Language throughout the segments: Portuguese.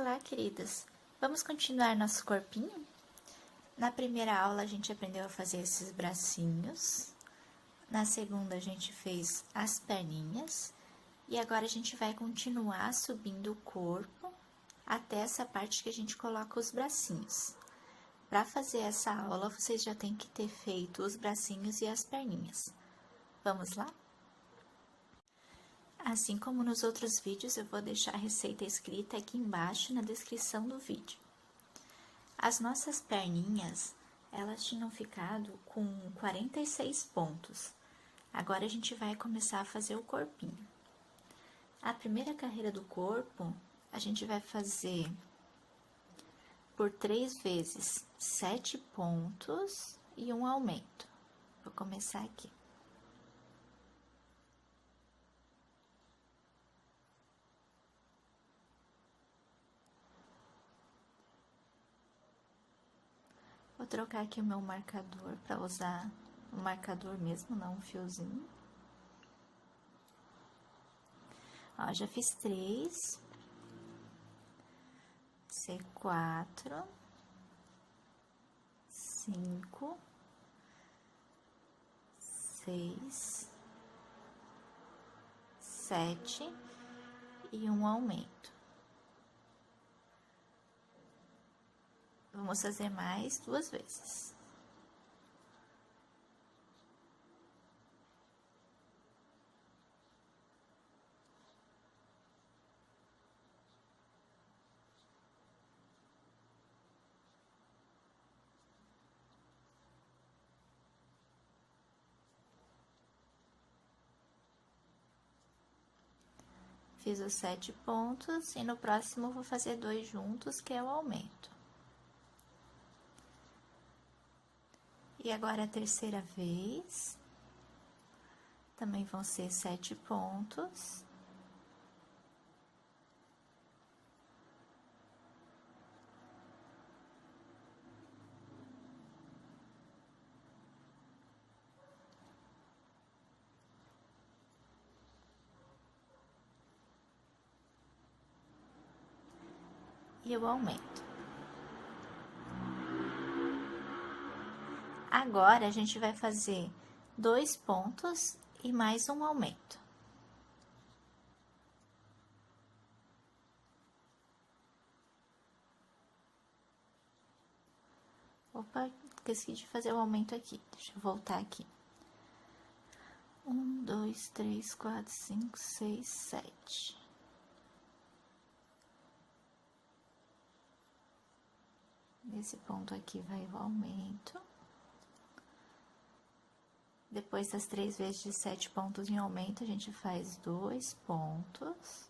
Olá, queridas! Vamos continuar nosso corpinho? Na primeira aula, a gente aprendeu a fazer esses bracinhos. Na segunda, a gente fez as perninhas. E agora, a gente vai continuar subindo o corpo até essa parte que a gente coloca os bracinhos. Para fazer essa aula, vocês já têm que ter feito os bracinhos e as perninhas. Vamos lá? Assim como nos outros vídeos, eu vou deixar a receita escrita aqui embaixo na descrição do vídeo. As nossas perninhas, elas tinham ficado com 46 pontos. Agora, a gente vai começar a fazer o corpinho. A primeira carreira do corpo, a gente vai fazer por 3 vezes 7 pontos e um aumento. Vou começar aqui. Vou trocar aqui o meu marcador para usar o marcador mesmo, não um fiozinho. Ó, já fiz 3, C4, 5, 6, 7 e um aumento. Vamos fazer mais 2 vezes. Fiz os 7 pontos e no próximo vou fazer 2 juntos, que é o aumento. E agora, a terceira vez, também vão ser 7 pontos. E o aumento. Agora, a gente vai fazer 2 pontos e mais um aumento. Opa, esqueci de fazer o aumento aqui. Deixa eu voltar aqui. 1, 2, 3, 4, 5, 6, 7. Nesse ponto aqui vai o aumento. Depois das 3 vezes de 7 pontos em aumento, a gente faz 2 pontos.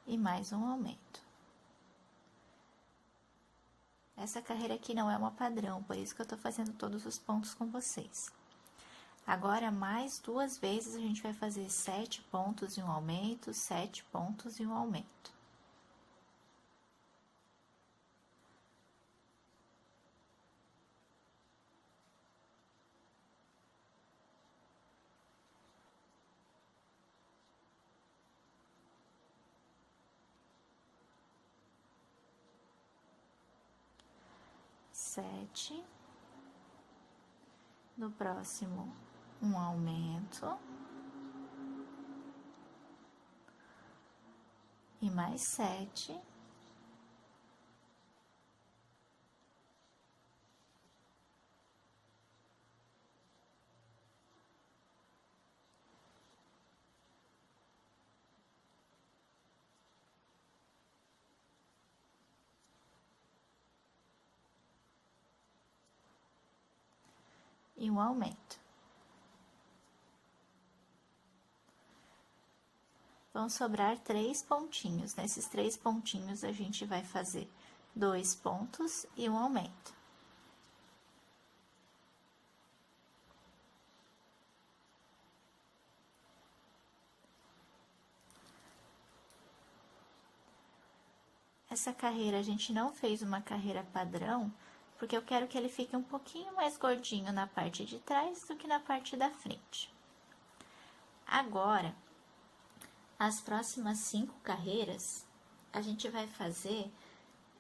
E mais um aumento. Essa carreira aqui não é uma padrão, por isso que eu tô fazendo todos os pontos com vocês. Agora, mais 2 vezes, a gente vai fazer 7 pontos e um aumento, 7 pontos e um aumento. Sete. No próximo, um aumento. E mais 7. E um aumento. Vão sobrar 3 pontinhos. Nesses 3 pontinhos, a gente vai fazer 2 pontos e um aumento. Essa carreira, a gente não fez uma carreira padrão, porque eu quero que ele fique um pouquinho mais gordinho na parte de trás do que na parte da frente. Agora, As próximas 5 carreiras, a gente vai fazer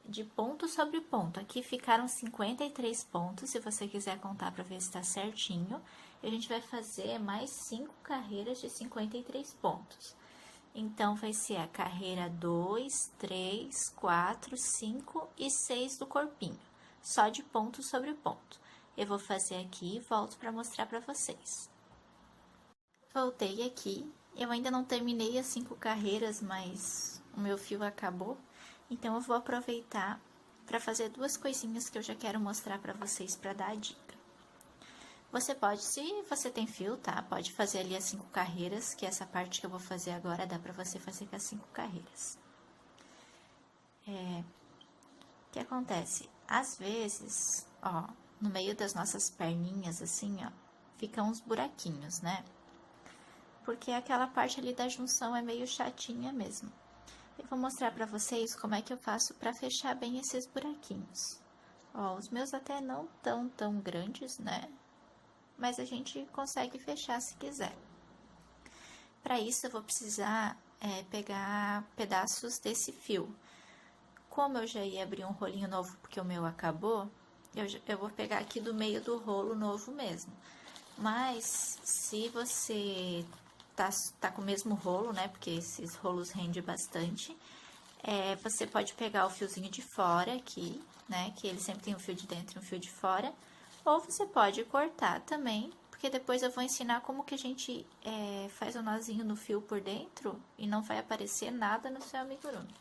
de ponto sobre ponto. Aqui ficaram 53 pontos, se você quiser contar para ver se está certinho. E a gente vai fazer mais 5 carreiras de 53 pontos. Então, vai ser a carreira 2, 3, 4, 5 e 6 do corpinho, só de ponto sobre ponto. Eu vou fazer aqui e volto para mostrar para vocês. Voltei aqui, eu ainda não terminei as 5 carreiras, mas o meu fio acabou. Então, eu vou aproveitar para fazer 2 coisinhas que eu já quero mostrar para vocês para dar a dica. Você pode, se você tem fio, tá? Pode fazer ali as 5 carreiras, que essa parte que eu vou fazer agora dá pra você fazer com as 5 carreiras. O que acontece? Às vezes, ó, no meio das nossas perninhas, assim, ó, ficam uns buraquinhos, né? Porque aquela parte ali da junção é meio chatinha mesmo. Eu vou mostrar pra vocês como é que eu faço pra fechar bem esses buraquinhos. Ó, os meus até não tão grandes, né? Mas a gente consegue fechar se quiser. Para isso, eu vou precisar pegar pedaços desse fio. Como eu já ia abrir um rolinho novo, porque o meu acabou, eu vou pegar aqui do meio do rolo novo mesmo. Mas, se você tá com o mesmo rolo, né, porque esses rolos rendem bastante, você pode pegar o fiozinho de fora aqui, né, que ele sempre tem um fio de dentro e um fio de fora, ou você pode cortar também, porque depois eu vou ensinar como que a gente faz o nozinho no fio por dentro e não vai aparecer nada no seu amigurumi.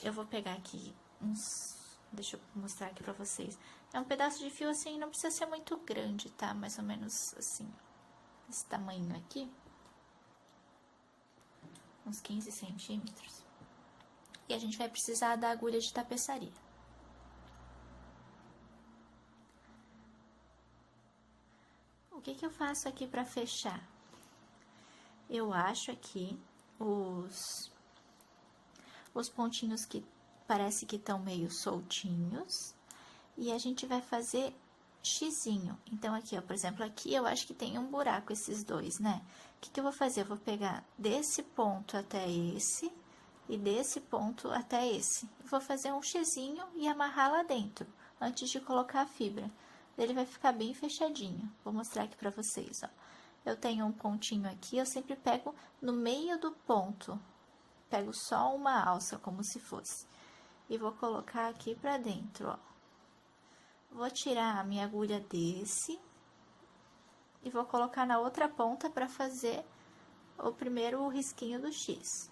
Eu vou pegar aqui uns... Deixa eu mostrar aqui pra vocês. É um pedaço de fio assim, não precisa ser muito grande, tá? Mais ou menos assim, esse tamanho aqui. Uns 15 centímetros. E a gente vai precisar da agulha de tapeçaria. O que eu faço aqui para fechar? Eu acho aqui os pontinhos que parece que estão meio soltinhos. E a gente vai fazer xizinho. Então, aqui, ó, por exemplo, aqui eu acho que tem um buraco esses dois, né? O que eu vou fazer? Eu vou pegar desse ponto até esse e desse ponto até esse. Vou fazer um xizinho e amarrar lá dentro, antes de colocar a fibra. Ele vai ficar bem fechadinho. Vou mostrar aqui pra vocês, ó. Eu tenho um pontinho aqui, eu sempre pego no meio do ponto. Pego só uma alça, como se fosse. E vou colocar aqui pra dentro, ó. Vou tirar a minha agulha desse e vou colocar na outra ponta para fazer o primeiro risquinho do X.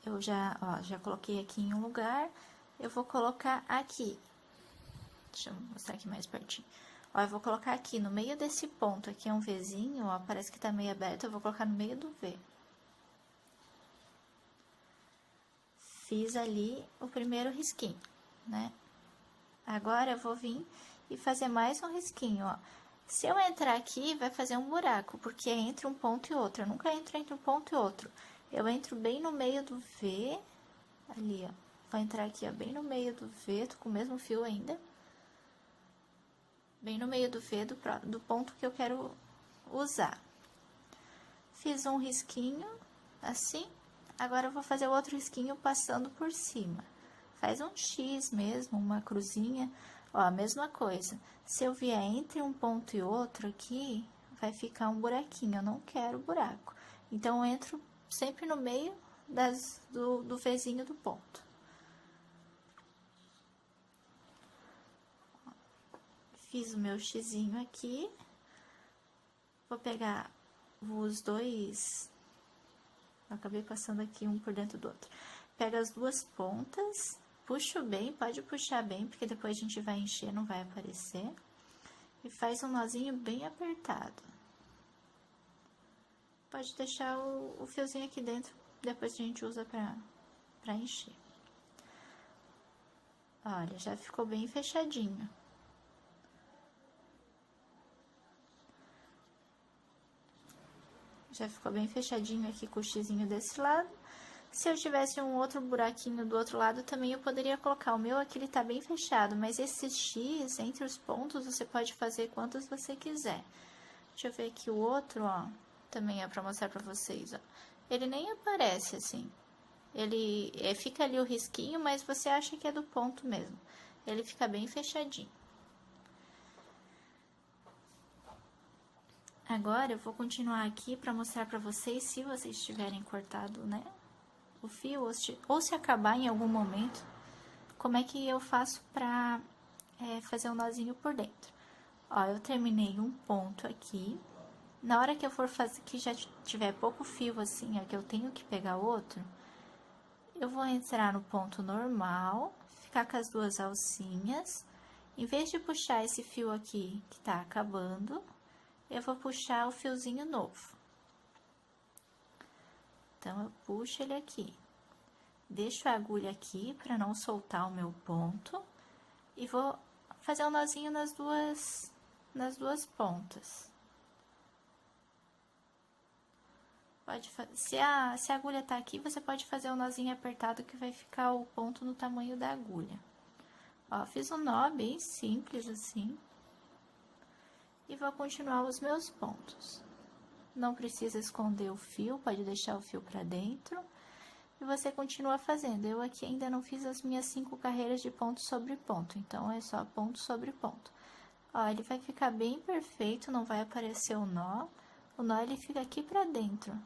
Eu já coloquei aqui em um lugar, eu vou colocar aqui. Deixa eu mostrar aqui mais pertinho. Ó, eu vou colocar aqui no meio desse ponto, aqui é um Vzinho, ó, parece que tá meio aberto, eu vou colocar no meio do V. Fiz ali o primeiro risquinho, né? Agora, eu vou vir e fazer mais um risquinho, ó. Se eu entrar aqui, vai fazer um buraco, porque é entre um ponto e outro. Eu nunca entro entre um ponto e outro. Eu entro bem no meio do V, ali, ó. Vou entrar aqui, ó, bem no meio do V, tô com o mesmo fio ainda. Bem no meio do V do ponto que eu quero usar. Fiz um risquinho, assim. Agora, eu vou fazer o outro risquinho passando por cima. Faz um X mesmo, uma cruzinha. Ó, a mesma coisa. Se eu vier entre um ponto e outro aqui, vai ficar um buraquinho. Eu não quero buraco. Então, eu entro sempre no meio do Vzinho do ponto. Fiz o meu xizinho aqui. Vou pegar os dois... Eu acabei passando aqui um por dentro do outro. Pega as duas pontas, puxo bem, pode puxar bem, porque depois a gente vai encher, não vai aparecer. E faz um nozinho bem apertado. Pode deixar o fiozinho aqui dentro, depois a gente usa pra encher. Olha, já ficou bem fechadinho. Já ficou bem fechadinho aqui com o xizinho desse lado. Se eu tivesse um outro buraquinho do outro lado, também eu poderia colocar. O meu aqui ele tá bem fechado, mas esse X entre os pontos você pode fazer quantos você quiser. Deixa eu ver aqui o outro, ó. Também é pra mostrar pra vocês, ó. Ele nem aparece assim. Ele fica ali o risquinho, mas você acha que é do ponto mesmo. Ele fica bem fechadinho. Agora eu vou continuar aqui para mostrar para vocês, se vocês tiverem cortado, né, o fio, ou se acabar em algum momento, como é que eu faço para fazer um nozinho por dentro. Ó, eu terminei um ponto aqui. Na hora que eu for fazer, que já tiver pouco fio assim, ó, que eu tenho que pegar outro, eu vou entrar no ponto normal, ficar com as duas alcinhas. Em vez de puxar esse fio aqui que tá acabando, eu vou puxar o fiozinho novo. Então, eu puxo ele aqui. Deixo a agulha aqui para não soltar o meu ponto. E vou fazer um nozinho nas duas pontas. Se a agulha tá aqui, você pode fazer um nozinho apertado que vai ficar o ponto no tamanho da agulha. Ó, fiz um nó bem simples assim. E vou continuar os meus pontos. Não precisa esconder o fio, pode deixar o fio pra dentro. E você continua fazendo. Eu aqui ainda não fiz as minhas 5 carreiras de ponto sobre ponto, então é só ponto sobre ponto. Ó, ele vai ficar bem perfeito, não vai aparecer o nó ele fica aqui pra dentro.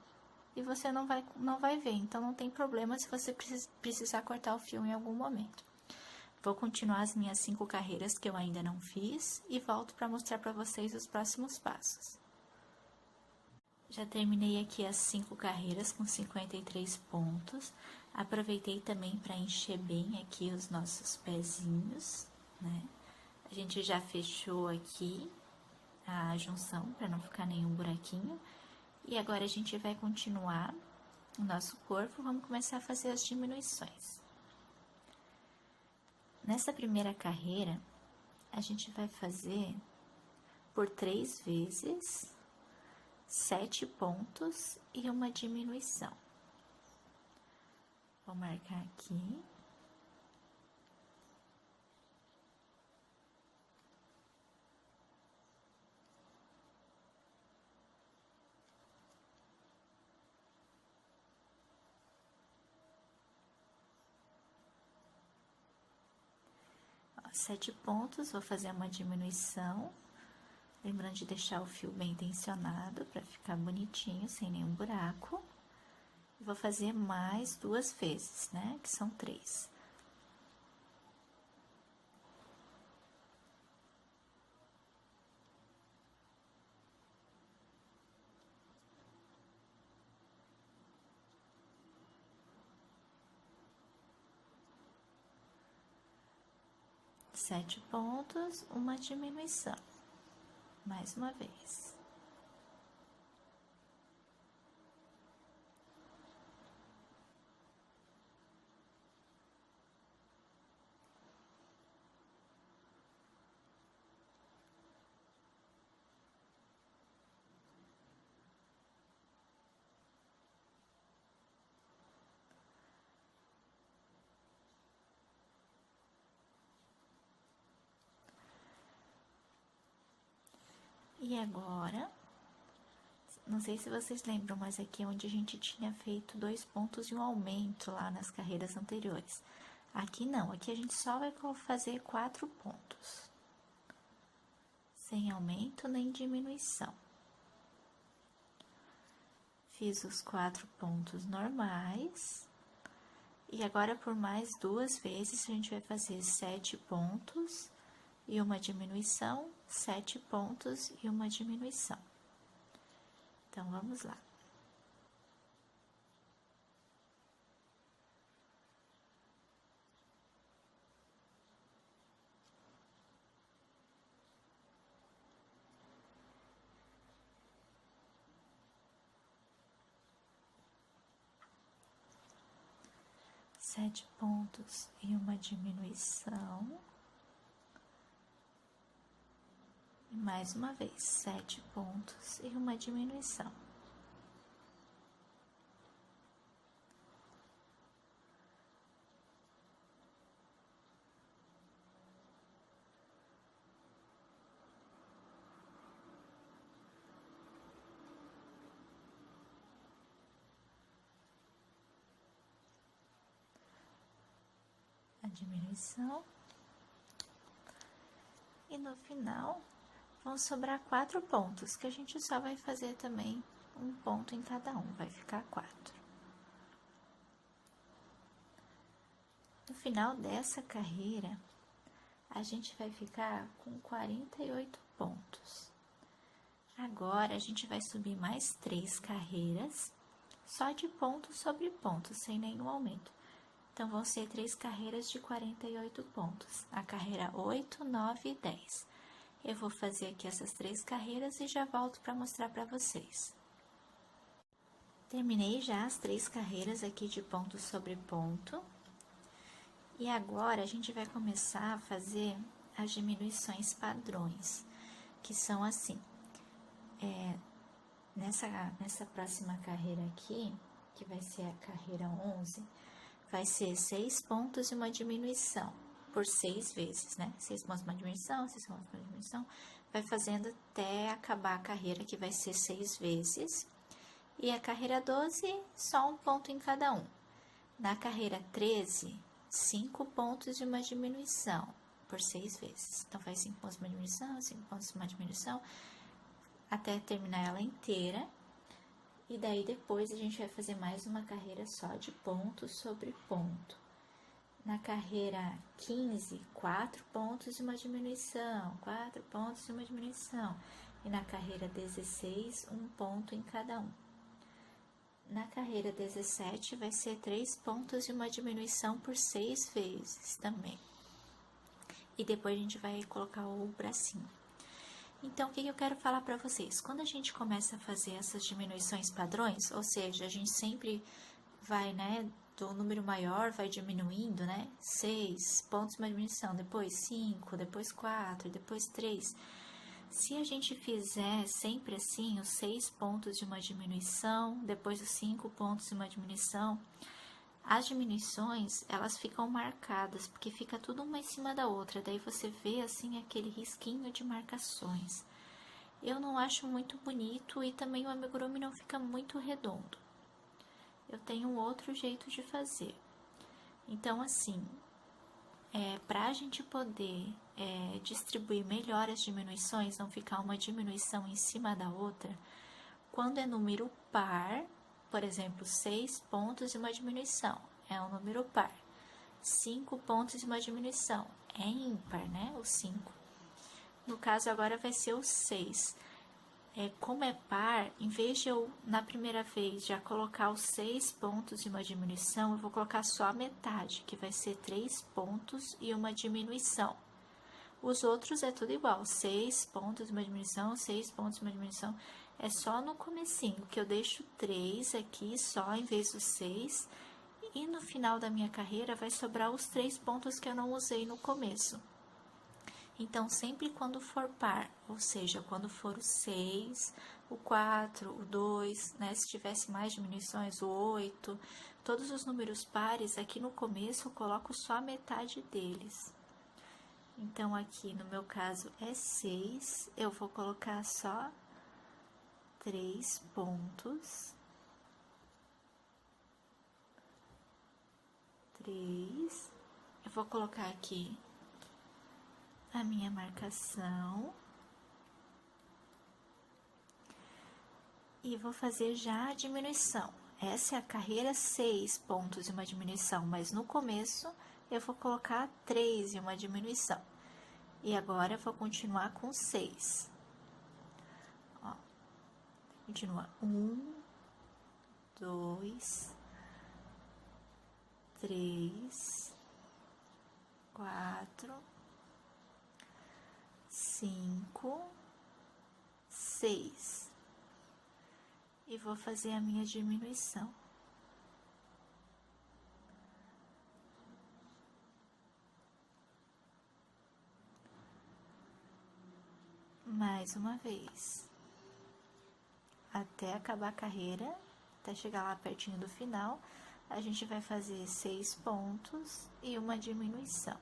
E você não vai ver, então não tem problema se você precisar cortar o fio em algum momento. Vou continuar as minhas 5 carreiras que eu ainda não fiz e volto para mostrar para vocês os próximos passos. Já terminei aqui as 5 carreiras com 53 pontos. Aproveitei também para encher bem aqui os nossos pezinhos, né? A gente já fechou aqui a junção para não ficar nenhum buraquinho. E agora a gente vai continuar o nosso corpo, vamos começar a fazer as diminuições. Nessa primeira carreira, a gente vai fazer por 3 vezes 7 pontos e uma diminuição. Vou marcar aqui. Ó, 7 pontos, vou fazer uma diminuição. Lembrando de deixar o fio bem tensionado para ficar bonitinho, sem nenhum buraco. Vou fazer mais 2 vezes, né? Que são 3. Sete pontos, uma diminuição. Mais uma vez. E agora, não sei se vocês lembram, mas aqui é onde a gente tinha feito 2 pontos e um aumento lá nas carreiras anteriores. Aqui não, aqui a gente só vai fazer 4 pontos. Sem aumento nem diminuição. Fiz os 4 pontos normais. E agora, por mais 2 vezes, a gente vai fazer 7 pontos e uma diminuição, 7 pontos e uma diminuição. Então, vamos lá. Sete pontos e uma diminuição. E mais uma vez, 7 pontos e uma diminuição. diminuição. E no final, vão sobrar 4 pontos, que a gente só vai fazer também um ponto em cada um, vai ficar 4. No final dessa carreira, a gente vai ficar com 48 pontos. Agora, a gente vai subir mais 3 carreiras, só de ponto sobre ponto, sem nenhum aumento. Então, vão ser 3 carreiras de 48 pontos, a carreira 8, 9 e 10. Eu vou fazer aqui essas 3 carreiras e já volto para mostrar para vocês. Terminei já as 3 carreiras aqui de ponto sobre ponto. E agora, a gente vai começar a fazer as diminuições padrões, que são assim. Nessa próxima carreira aqui, que vai ser a carreira 11, vai ser 6 pontos e uma diminuição, por 6 vezes, né? 6 pontos uma diminuição, 6 pontos uma diminuição, vai fazendo até acabar a carreira, que vai ser 6 vezes. E a carreira 12, só um ponto em cada um. Na carreira 13, 5 pontos e uma diminuição, por 6 vezes. Então, faz 5 pontos uma diminuição, 5 pontos uma diminuição, até terminar ela inteira. E daí, depois, a gente vai fazer mais uma carreira só de ponto sobre ponto. Na carreira 15, 4 pontos e uma diminuição, 4 pontos e uma diminuição. E na carreira 16, um ponto em cada um. Na carreira 17, vai ser 3 pontos e uma diminuição por 6 vezes também. E depois a gente vai colocar o bracinho. Então, o que eu quero falar para vocês? Quando a gente começa a fazer essas diminuições padrões, ou seja, a gente sempre vai, né, do número maior vai diminuindo, né? 6 pontos uma diminuição, depois 5, depois 4, depois 3. Se a gente fizer sempre assim, os 6 pontos de uma diminuição, depois os 5 pontos de uma diminuição, as diminuições, elas ficam marcadas, porque fica tudo uma em cima da outra, daí você vê assim aquele risquinho de marcações. Eu não acho muito bonito e também o amigurumi não fica muito redondo. Eu tenho um outro jeito de fazer. Então, assim, para a gente poder distribuir melhor as diminuições, não ficar uma diminuição em cima da outra, quando é número par, por exemplo, 6 pontos e uma diminuição, é um número par. 5 pontos e uma diminuição, é ímpar, né? O 5. No caso, agora vai ser o 6. Como é par, em vez de eu, na primeira vez, já colocar os 6 pontos e uma diminuição, eu vou colocar só a metade, que vai ser 3 pontos e uma diminuição. Os outros é tudo igual, 6 pontos e uma diminuição, 6 pontos e uma diminuição. É só no comecinho, que eu deixo 3 aqui só, em vez dos 6. E no final da minha carreira, vai sobrar os 3 pontos que eu não usei no começo. Então, sempre quando for par, ou seja, quando for o 6, o 4, o 2, né? Se tivesse mais diminuições, o 8, todos os números pares, aqui no começo eu coloco só a metade deles. Então, aqui no meu caso é 6, eu vou colocar só 3 pontos. 3. Eu vou colocar aqui a minha marcação e vou fazer já a diminuição. Essa é a carreira 6 pontos e uma diminuição, mas no começo eu vou colocar 3 e uma diminuição. E agora eu vou continuar com 6. Ó, continua 1, 2, 3, 4, 5, 6. E vou fazer a minha diminuição. Mais uma vez. Até acabar a carreira, até chegar lá pertinho do final, a gente vai fazer 6 pontos e uma diminuição.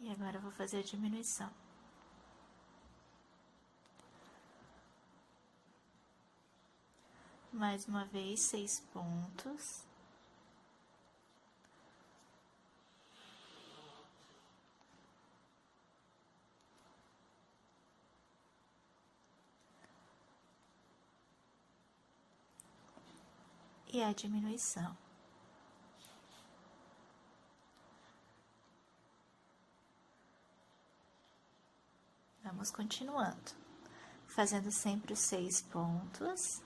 E agora eu vou fazer a diminuição. Mais uma vez, 6 pontos. E a diminuição. Vamos continuando, fazendo sempre os 6 pontos.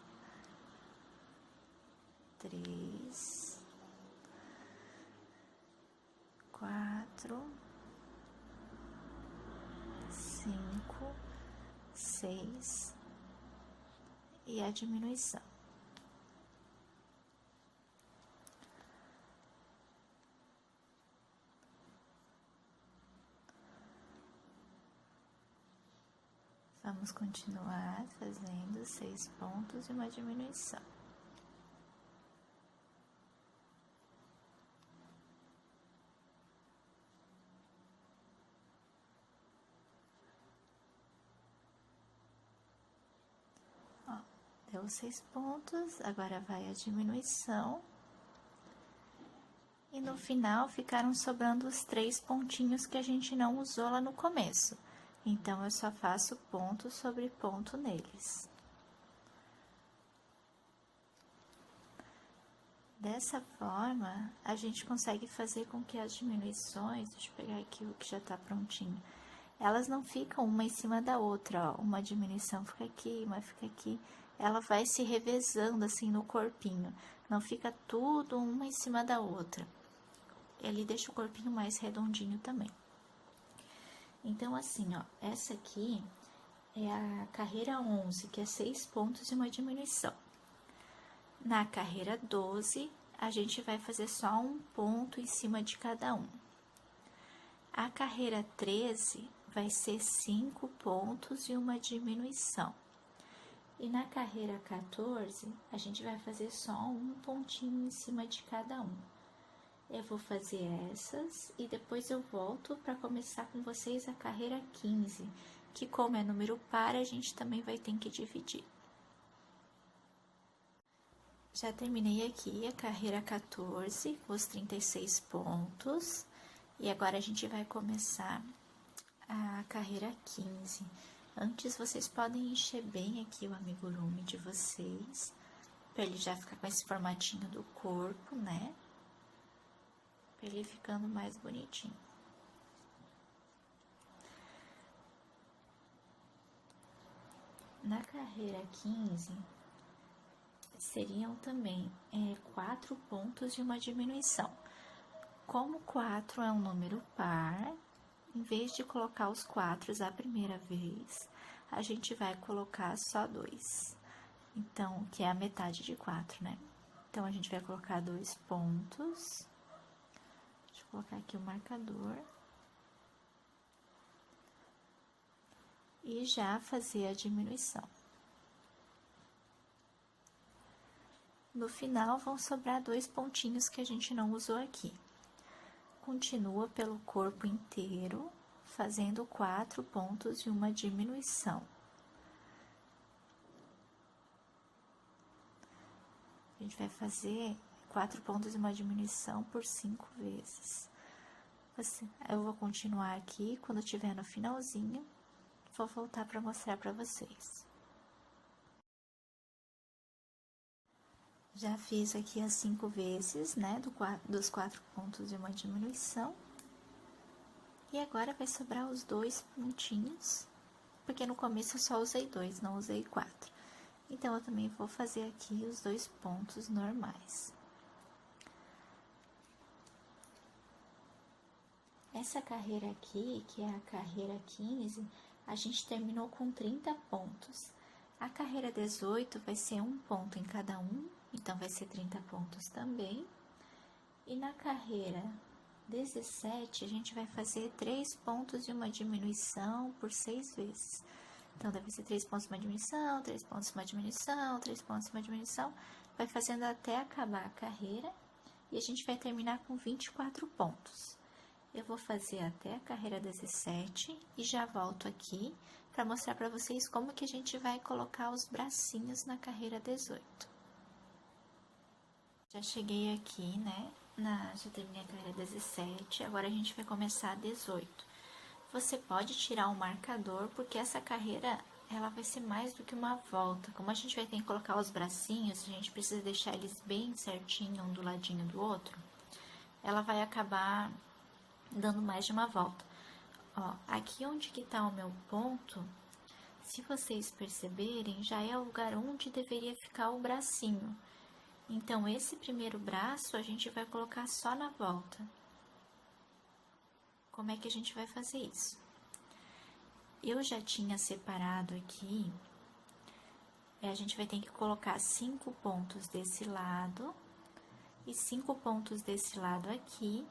3, 4, 5, 6 e a diminuição. Vamos continuar fazendo 6 pontos e uma diminuição. Ó, deu 6 pontos, agora vai a diminuição. E no final ficaram sobrando os 3 pontinhos que a gente não usou lá no começo. Então, eu só faço ponto sobre ponto neles. Dessa forma, a gente consegue fazer com que as diminuições, deixa eu pegar aqui o que já tá prontinho, elas não ficam uma em cima da outra, ó. Uma diminuição fica aqui, uma fica aqui. Ela vai se revezando assim no corpinho, não fica tudo uma em cima da outra. Ele deixa o corpinho mais redondinho também. Então, assim, ó, essa aqui é a carreira 11, que é 6 pontos e uma diminuição. Na carreira 12, a gente vai fazer só um ponto em cima de cada um. A carreira 13 vai ser 5 pontos e uma diminuição. E na carreira 14, a gente vai fazer só um pontinho em cima de cada um. Eu vou fazer essas e depois eu volto para começar com vocês a carreira 15, que como é número par, a gente também vai ter que dividir. Já terminei aqui a carreira 14, os 36 pontos, e agora a gente vai começar a carreira 15. Antes, vocês podem encher bem aqui o amigurumi de vocês, para ele já ficar com esse formatinho do corpo, né? Para ele ficando mais bonitinho. Na carreira 15, seriam também 4 pontos e uma diminuição. Como 4 é um número par, em vez de colocar os 4 a primeira vez, a gente vai colocar só 2. Então, que é a metade de 4, né? Então, a gente vai colocar 2 pontos. Deixa eu colocar aqui o marcador. E já fazer a diminuição. No final, vão sobrar 2 pontinhos que a gente não usou aqui. Continua pelo corpo inteiro, fazendo 4 pontos e uma diminuição. A gente vai fazer 4 pontos e uma diminuição por 5 vezes. Eu vou continuar aqui, quando estiver no finalzinho, vou voltar para mostrar para vocês. Já fiz aqui as 5 vezes, né, dos 4 pontos e uma diminuição. E agora vai sobrar os 2 pontinhos, porque no começo eu só usei 2, não usei 4. Então, eu também vou fazer aqui os 2 pontos normais. Essa carreira aqui, que é a carreira 15, a gente terminou com 30 pontos. A carreira 18 vai ser um ponto em cada um, então vai ser 30 pontos também. E na carreira 17, a gente vai fazer 3 pontos e uma diminuição por 6 vezes. Então, deve ser 3 pontos e uma diminuição, 3 pontos e uma diminuição, 3 pontos e uma diminuição. Vai fazendo até acabar a carreira e a gente vai terminar com 24 pontos. Eu vou fazer até a carreira 17 e já volto aqui para mostrar para vocês como que a gente vai colocar os bracinhos na carreira 18. Já cheguei aqui, né? Já terminei a carreira 17, agora a gente vai começar a 18. Você pode tirar o marcador, porque essa carreira, ela vai ser mais do que uma volta. Como a gente vai ter que colocar os bracinhos, a gente precisa deixar eles bem certinho, um do ladinho do outro, ela vai acabar dando mais de uma volta. Ó, aqui onde que tá o meu ponto, se vocês perceberem, já é o lugar onde deveria ficar o bracinho. Então, esse primeiro braço a gente vai colocar só na volta. Como é que a gente vai fazer isso? Eu já tinha separado aqui, a gente vai ter que colocar 5 pontos desse lado e 5 pontos desse lado aqui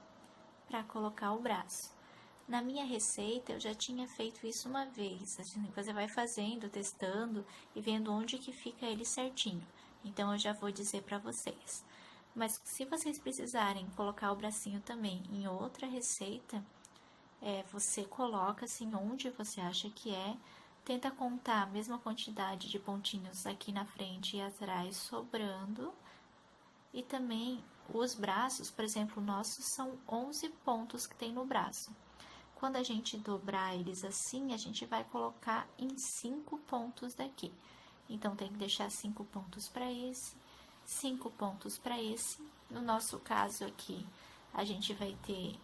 para colocar o braço. Na minha receita, eu já tinha feito isso uma vez. Você vai fazendo, testando e vendo onde que fica ele certinho. Então, eu já vou dizer para vocês. Mas, se vocês precisarem colocar o bracinho também em outra receita, você coloca assim onde você acha que é. Tenta contar a mesma quantidade de pontinhos aqui na frente e atrás sobrando. E também os braços, por exemplo, nossos são 11 pontos que tem no braço. Quando a gente dobrar eles assim, a gente vai colocar em 5 pontos daqui. Então, tem que deixar 5 pontos para esse, 5 pontos para esse. No nosso caso aqui, a gente vai ter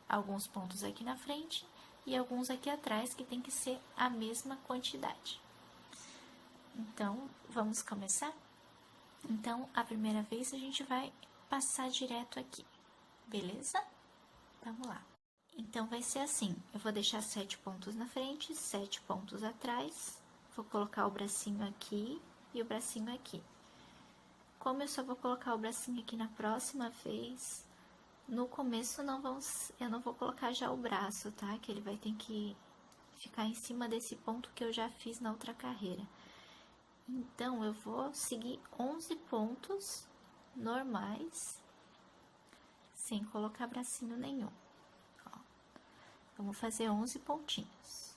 alguns pontos aqui na frente e alguns aqui atrás, que tem que ser a mesma quantidade. Então, vamos começar? Então, a primeira vez a gente vai passar direto aqui, beleza? Vamos lá. Então, vai ser assim, eu vou deixar 7 pontos na frente, 7 pontos atrás, vou colocar o bracinho aqui e o bracinho aqui. Como eu só vou colocar o bracinho aqui na próxima vez, no começo eu não vou colocar já o braço, tá? Que ele vai ter que ficar em cima desse ponto que eu já fiz na outra carreira. Então, eu vou seguir 11 pontos normais, sem colocar bracinho nenhum. Vamos fazer 11 pontinhos.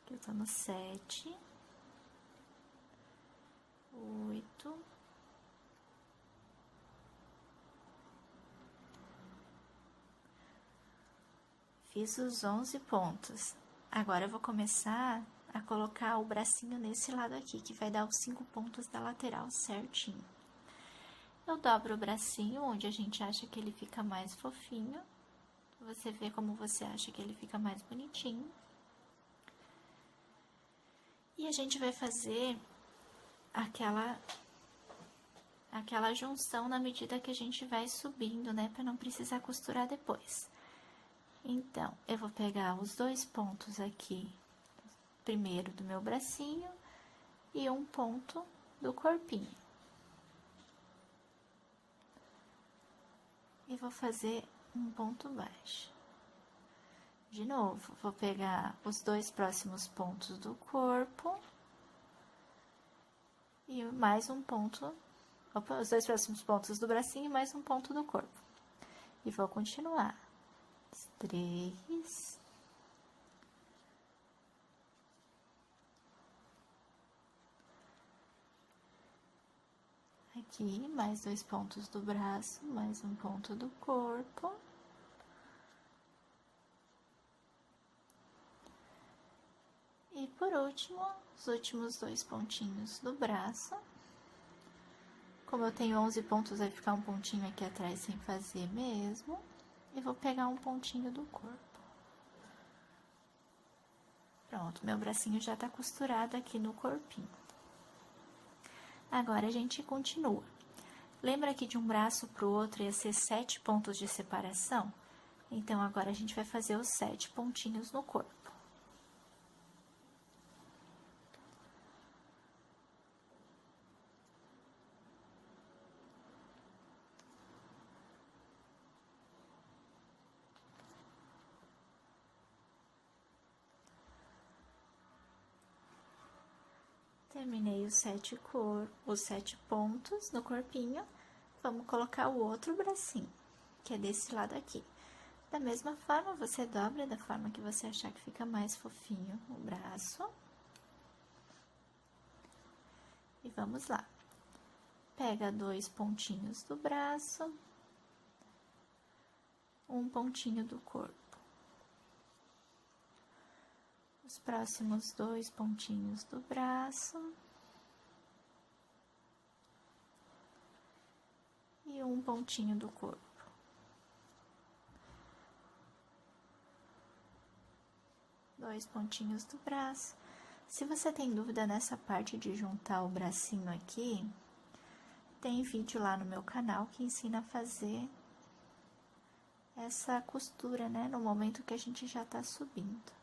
Aqui eu tô no 7, 8, fiz os 11 pontos. Agora, eu vou começar a colocar o bracinho nesse lado aqui, que vai dar os 5 pontos da lateral certinho. Eu dobro o bracinho onde a gente acha que ele fica mais fofinho. Você vê como você acha que ele fica mais bonitinho. E a gente vai fazer aquela junção na medida que a gente vai subindo, né? Para não precisar costurar depois. Então, eu vou pegar os 2 pontos aqui, primeiro do meu bracinho e um ponto do corpinho. E vou fazer um ponto baixo. De novo, vou pegar os 2 próximos pontos do corpo e mais um ponto, os 2 próximos pontos do bracinho e mais um ponto do corpo. E vou continuar. 3, aqui, mais 2 pontos do braço, mais um ponto do corpo. E por último, os últimos 2 pontinhos do braço. Como eu tenho 11 pontos, vai ficar um pontinho aqui atrás sem fazer mesmo. E vou pegar um pontinho do corpo. Pronto, meu bracinho já tá costurado aqui no corpinho. Agora, a gente continua. Lembra que de um braço pro outro ia ser 7 pontos de separação? Então, agora a gente vai fazer os 7 pontinhos no corpo. Terminei os 7 pontos no corpinho. Vamos colocar o outro bracinho, que é desse lado aqui. Da mesma forma, você dobra da forma que você achar que fica mais fofinho o braço. E vamos lá. Pega 2 pontinhos do braço, um pontinho do corpo. Os próximos 2 pontinhos do braço. E um pontinho do corpo. Dois pontinhos do braço. Se você tem dúvida nessa parte de juntar o bracinho aqui, tem vídeo lá no meu canal que ensina a fazer essa costura, né? No momento que a gente já tá subindo.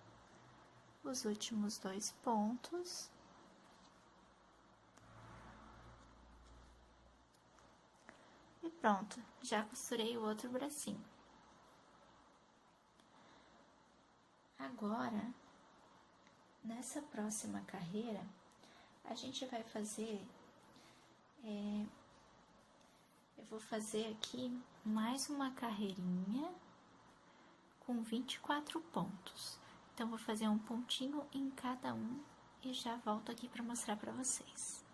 Os últimos 2 pontos. E pronto, já costurei o outro bracinho. Agora, nessa próxima carreira, a gente vai fazer... eu vou fazer aqui mais uma carreirinha com 24 pontos. Então, vou fazer um pontinho em cada um e já volto aqui para mostrar para vocês.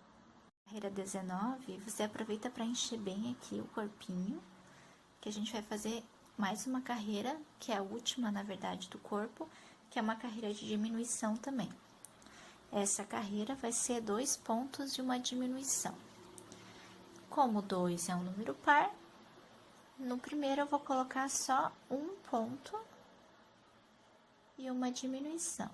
Carreira 19, você aproveita para encher bem aqui o corpinho, que a gente vai fazer mais uma carreira, que é a última, na verdade, do corpo, que é uma carreira de diminuição também. Essa carreira vai ser 2 pontos de uma diminuição. Como 2 é um número par, no primeiro eu vou colocar só um ponto e uma diminuição.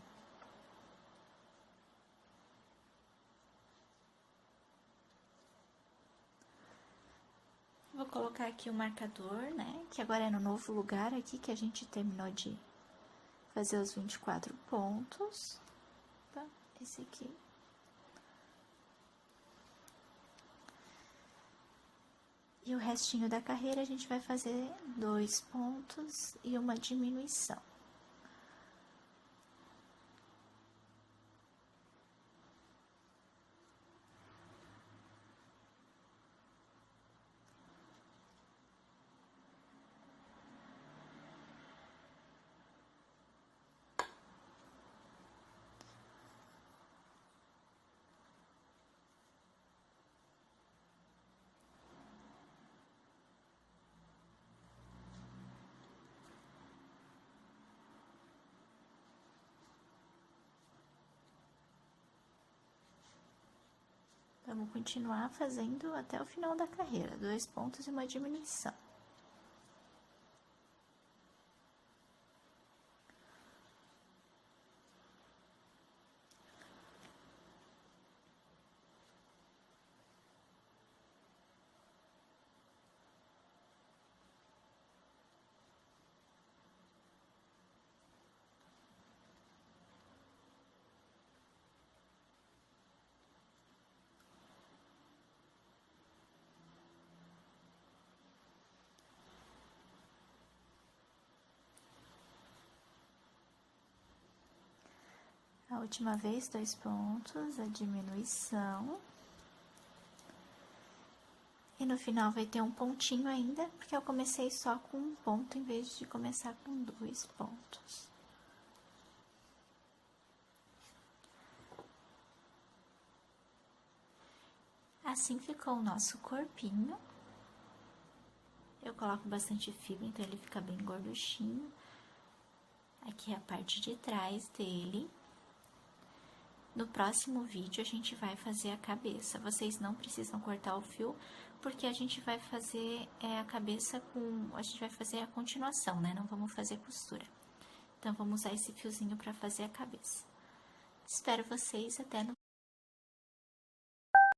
Vou colocar aqui o marcador, né, que agora é no novo lugar aqui que a gente terminou de fazer os 24 pontos. Opa, esse aqui. E o restinho da carreira a gente vai fazer 2 pontos e uma diminuição. Vamos continuar fazendo até o final da carreira, 2 pontos e uma diminuição. A última vez, 2 pontos, a diminuição. E no final vai ter um pontinho ainda, porque eu comecei só com um ponto, em vez de começar com 2 pontos. Assim ficou o nosso corpinho. Eu coloco bastante fibra, então ele fica bem gorduchinho. Aqui é a parte de trás dele. No próximo vídeo, a gente vai fazer a cabeça. Vocês não precisam cortar o fio, porque a gente vai fazer a cabeça com... A gente vai fazer a continuação, né? Não vamos fazer costura. Então, vamos usar esse fiozinho para fazer a cabeça. Espero vocês até no